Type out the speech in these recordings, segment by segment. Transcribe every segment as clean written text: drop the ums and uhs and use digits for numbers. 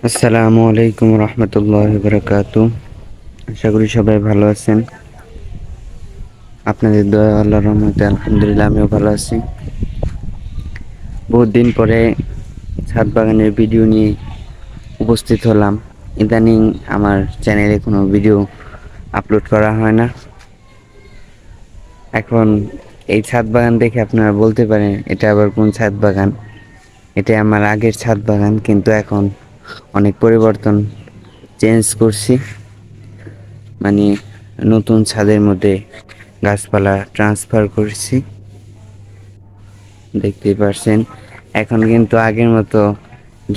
আসসালামু আলাইকুম রহমতুল্লাহ বারাকাতু। আশা করি সবাই ভালো আছেন। আপনাদের দয়া আল্লাহর রহমতে আলহামদুলিল্লাহ আমিও ভালো আছি। বহুত দিন পরে ছাদ বাগানের ভিডিও নিয়ে উপস্থিত হলাম। ইদানিং আমার চ্যানেলে কোনো ভিডিও আপলোড করা হয় না। এখন এই ছাদ বাগান দেখে আপনারা বলতে পারেন এটা আবার কোন ছাদ বাগান। এটা আমার আগের ছাদ বাগান, কিন্তু এখন অনেক পরিবর্তন চেঞ্জ করছি। মানে নতুন ছাদের মধ্যে গাছপালা ট্রান্সফার করছি, দেখতেই পারছেন। এখন কিন্তু আগের মতো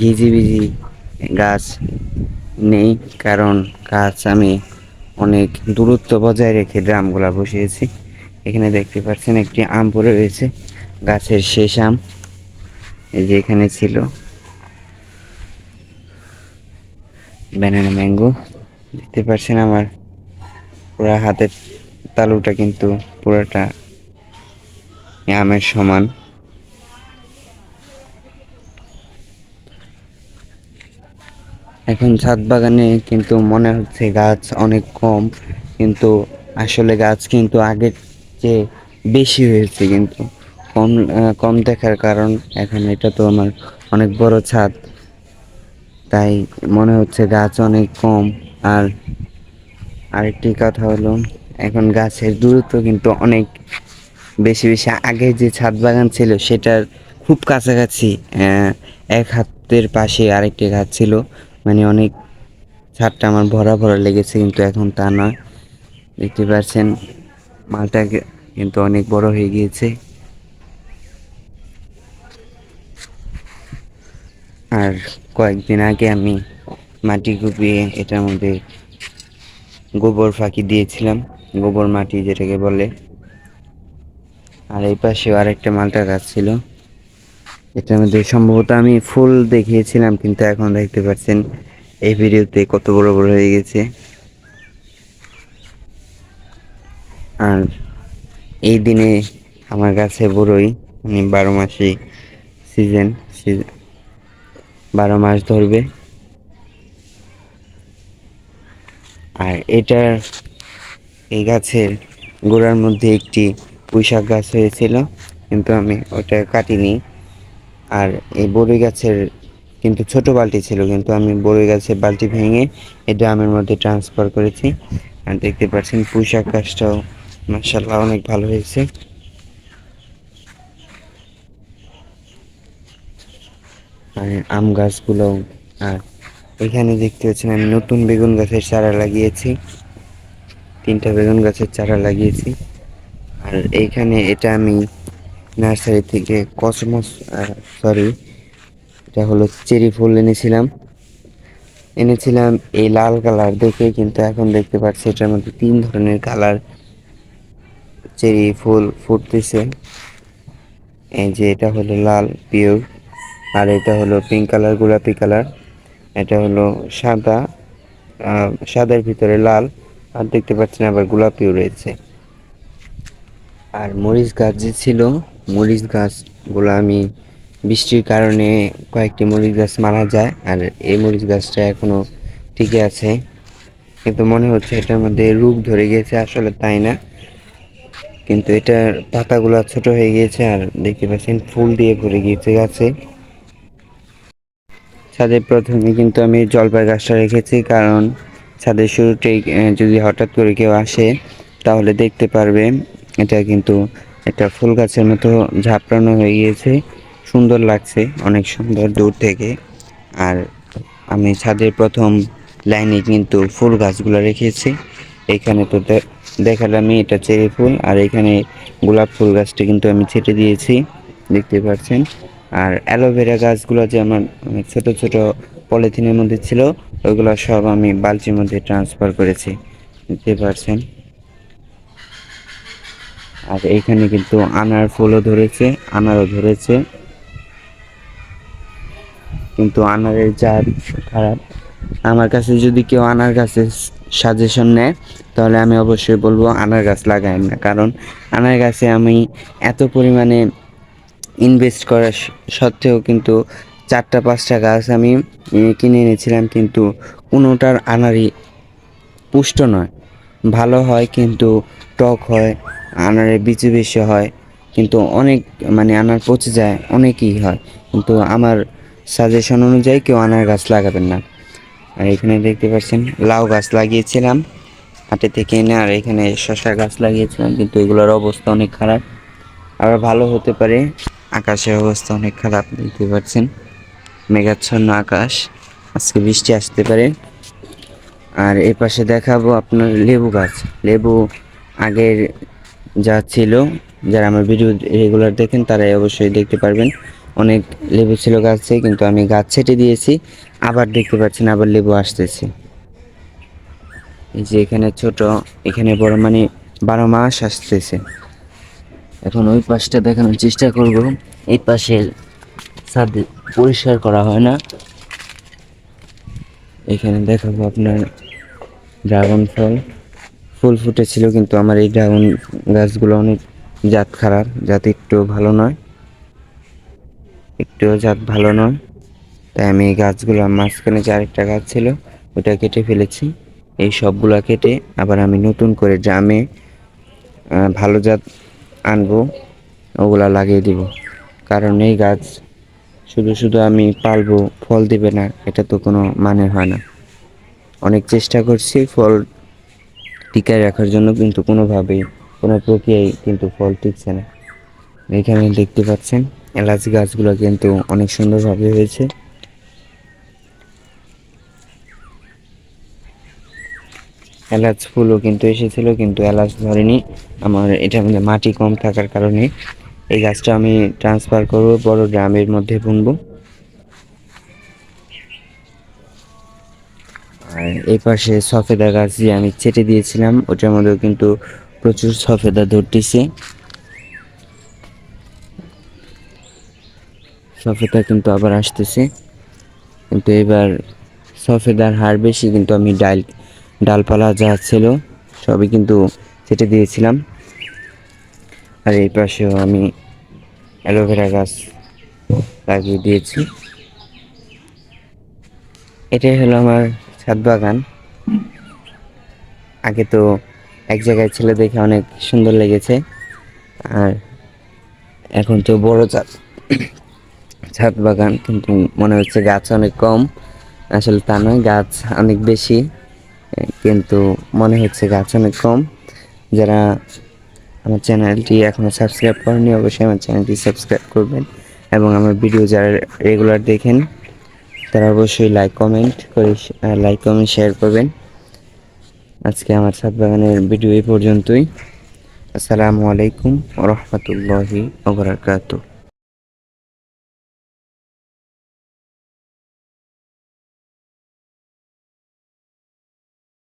ঘিজিবিজি গাছ নেই, কারণ গাছ আমি অনেক দূরত্ব বজায় রেখে ড্রামগুলা বসিয়েছি। এখানে দেখতে পাচ্ছেন একটি আম পড়ে রয়েছে, গাছের শেষ আম। এই যে এখানে ছিল ব্যানানা ম্যাঙ্গো। দেখতে পাচ্ছেন আমার পুরা হাতের তালুটা কিন্তু পুরাটা আমের সমান। এখন ছাদ বাগানে কিন্তু মনে হচ্ছে গাছ অনেক কম, কিন্তু আসলে গাছ কিন্তু আগের চেয়ে বেশি হয়েছে। কিন্তু কম দেখার কারণ, এখন এটা তো আমার অনেক বড় ছাদ, তাই মনে হচ্ছে গাছ অনেক কম। আর আরেকটি কথা হলো, এখন গাছের দূরত্ব কিন্তু অনেক বেশি বেশি। আগে যে ছাদ বাগান ছিল সেটার খুব কাছাকাছি, এক হাতের পাশে আরেকটি গাছ ছিল। মানে অনেক ছাদটা আমার ভরা ভরা লেগেছে, কিন্তু এখন তা নয়। দেখতে পাচ্ছেন মালটা কিন্তু অনেক বড় হয়ে গিয়েছে। আর কয়েকদিন আগে আমি মাটি কুপিয়ে এটার মধ্যে গোবর ফাঁকি দিয়েছিলাম, গোবর মাটি যেটাকে বলে। আর এই পাশেও আরেকটা মালটা গাছ ছিল, এটার মধ্যে সম্ভবত আমি ফুল দেখিয়েছিলাম, কিন্তু এখন দেখতে পাচ্ছেন এই ভিডিওতে কত বড় বড় হয়ে গেছে। আর এই দিনে আমার কাছে বড়ই, মানে 12 মাসই সিজন, 12 মাস ধরবে। আর এটার এই গাছের গোড়ার মধ্যে একটি পুঁইশাক গাছ হয়েছিল, কিন্তু আমি ওটা কাটিনি। আর এই বড়ই গাছের কিন্তু ছোট বালতি ছিল, কিন্তু আমি বড়ই গাছের বালতি ভেঙে এই ড্রামের মধ্যে ট্রান্সফার করেছি। আর দেখতে পাচ্ছেন পুঁইশাক গাছটাও মাশাআল্লাহ অনেক ভালো হয়েছে। আর আম গাছগুলো। আর এখানে দেখতে পাচ্ছেন আমি নতুন বেগুন গাছের চারা লাগিয়েছি, 3টা বেগুন গাছের চারা লাগিয়েছি। আর এইখানে এটা আমি নার্সারি থেকে সরি, এটা হলো চেরি ফুল এনেছিলাম এই লাল কালার দেখে, কিন্তু এখন দেখতে পাচ্ছি এটার মধ্যে 3 ধরনের কালার চেরি ফুল ফুটতেছে। এই যে এটা হলো লাল পিওর, আর এটা হলো পিঙ্ক কালার, গোলাপি কালার। এটা হলো সাদা, সাদার ভিতরে লাল, আর দেখতে পাচ্ছেন আবার গোলাপিও রয়েছে। আর মরিচ গাছ যে ছিল, মরিচ গাছগুলো আমি বৃষ্টির কারণে কয়েকটি মরিচ গাছ মারা যায়, আর এই মরিচ গাছটা এখনো টিকে আছে। কিন্তু মনে হচ্ছে এটার মধ্যে রোগ ধরে গিয়েছে, আসলে তাই না। কিন্তু এটার পাতাগুলো ছোট হয়ে গিয়েছে, আর দেখতে পাচ্ছেন ফুল দিয়ে ভরে গিয়েছে গাছে। ছাদের প্রথমে কিন্তু আমি জলপাই গাছটা রেখেছি, কারণ ছাদের শুরুতেই যদি হঠাৎ করে কেউ আসে তাহলে দেখতে পারবে এটা কিন্তু একটা ফুল গাছের মতো ঝাপড়ানো হয়ে গিয়েছে। সুন্দর লাগছে, অনেক সুন্দর দূর থেকে। আর আমি ছাদের প্রথম লাইনে কিন্তু ফুল গাছগুলো রেখেছি। এখানে তো দেখালামই এটা চেরি ফুল, আর এখানে গোলাপ ফুল গাছটা কিন্তু আমি ছেটে দিয়েছি, দেখতে পাচ্ছেন। আর অ্যালোভেরা গাছগুলো যে আমার ছোট ছোট পলিথিনের মধ্যে ছিল, ওইগুলো সব আমি বালতির মধ্যে ট্রান্সফার করেছি, দেখতে পাচ্ছেন। আর এইখানে কিন্তু আনার ফুলও ধরেছে, আনারও ধরেছে, কিন্তু আনারের জাত খারাপ। আমার কাছে যদি কেউ আনার গাছের সাজেশন নেয়, তাহলে আমি অবশ্যই বলবো আনার গাছ লাগায়েন না, কারণ আনার গাছে আমি এত পরিমাণে ইনভেস্ট করা সত্ত্বেও কিন্তু 4টা 5টা গাছ আমি কিনে এনেছিলাম, কিন্তু কোনোটার আনারই পুষ্ট নয়। ভালো হয় কিন্তু টক হয়, আনারে বিচি বেশি হয়, কিন্তু অনেক মানে আনার পচে যায়, অনেকই হয়। কিন্তু আমার সাজেশন অনুযায়ী কেউ আনার গাছ লাগাবেন না। আর এখানে দেখতে পাচ্ছেন লাউ গাছ লাগিয়েছিলাম হাটে থেকে এনে, আর এখানে শসা গাছ লাগিয়েছিলাম, কিন্তু এগুলোর অবস্থা অনেক খারাপ। আবার ভালো হতে পারে। আকাশের অবস্থা অনেক খারাপ, দেখতে পাচ্ছেন মেঘাচ্ছন্ন আকাশ, আজকে বৃষ্টি আসতে পারে। আর এ পাশে দেখাবো আপনার লেবু গাছ। লেবু আগের যা ছিল, যারা আমার ভিডিও রেগুলার দেখেন তারাই অবশ্যই দেখতে পারবেন, অনেক লেবু ছিল গাছে, কিন্তু আমি গাছ ছেটে দিয়েছি। আবার দেখতে পাচ্ছেন আবার লেবু আসতেছে। এই যে এখানে ছোট, এখানে বড়, মানে 12 মাস আসতেছে। এখন ওই পাশটা দেখানোর চেষ্টা করব। এই পাশের ছাদ পরিষ্কার করা হয় না। এখানে দেখাবো আপনার ড্রাগন ফল, ফুল ফুটেছিল, কিন্তু আমার এই ড্রাগন গাছগুলো অনেক জাত খারাপ, জাত একটু ভালো নয়, একটুও জাত ভালো নয়। তাই আমি এই গাছগুলো, মাঝখানে যে আরেকটা গাছ ছিল ওটা কেটে ফেলেছি। এই সবগুলা কেটে আবার আমি নতুন করে ড্রামে ভালো জাত আনবো, ওগুলা লাগিয়ে দিব। কারণ এই গাছ শুধু শুধু আমি পালবো, ফল দিবে না, এটা তো কোনো মানে হয় না। অনেক চেষ্টা করছি ফল টিকায় রাখার জন্য, কিন্তু কোনোভাবেই কোনো প্রক্রিয়ায় কিন্তু ফল টিকছে না। এখানে দেখতে পাচ্ছেন এলাচ গাছগুলো কিন্তু অনেক সুন্দরভাবে হয়েছে। এলাচ ফুলও কিন্তু এসেছিল, কিন্তু এলাচ ধরেনি। আমার এটার মধ্যে মাটি কম থাকার কারণে এই গাছটা আমি ট্রান্সফার করব, বড় ড্রামের মধ্যে বুনবো। আর এই পাশে সফেদা গাছ যে আমি ছেটে দিয়েছিলাম, ওটার মধ্যেও কিন্তু প্রচুর সফেদা ধরতেছে। সফেদা কিন্তু আবার আসতেছে, কিন্তু এবার সফেদার হার বেশি, কিন্তু আমি ডালপালা যা ছিল সবই কিন্তু ছেটে দিয়েছিলাম। আর এই পাশেও আমি অ্যালোভেরা গাছ লাগিয়ে দিয়েছি। এটাই হলো আমার ছাদ বাগান। আগে তো এক জায়গায় ছিল দেখে অনেক সুন্দর লেগেছে, আর এখন তো বড় ছাদ বাগান, কিন্তু মনে হচ্ছে গাছ অনেক কম। আসলে তা নয়, গাছ অনেক বেশি, কিন্তু মনে হচ্ছে গাছ অনেক কম। যারা আমার চ্যানেলটি এখনও সাবস্ক্রাইব করেনি, অবশ্যই আমার চ্যানেলটি সাবস্ক্রাইব করবেন, এবং আমার ভিডিও যারা রেগুলার দেখেন তারা অবশ্যই লাইক কমেন্ট শেয়ার করবেন। আজকে আমার ছাদ বাগানের ভিডিও এই পর্যন্তই। আসসালামু আলাইকুম ওয়া রাহমাতুল্লাহি ওয়া বারাকাতুহু।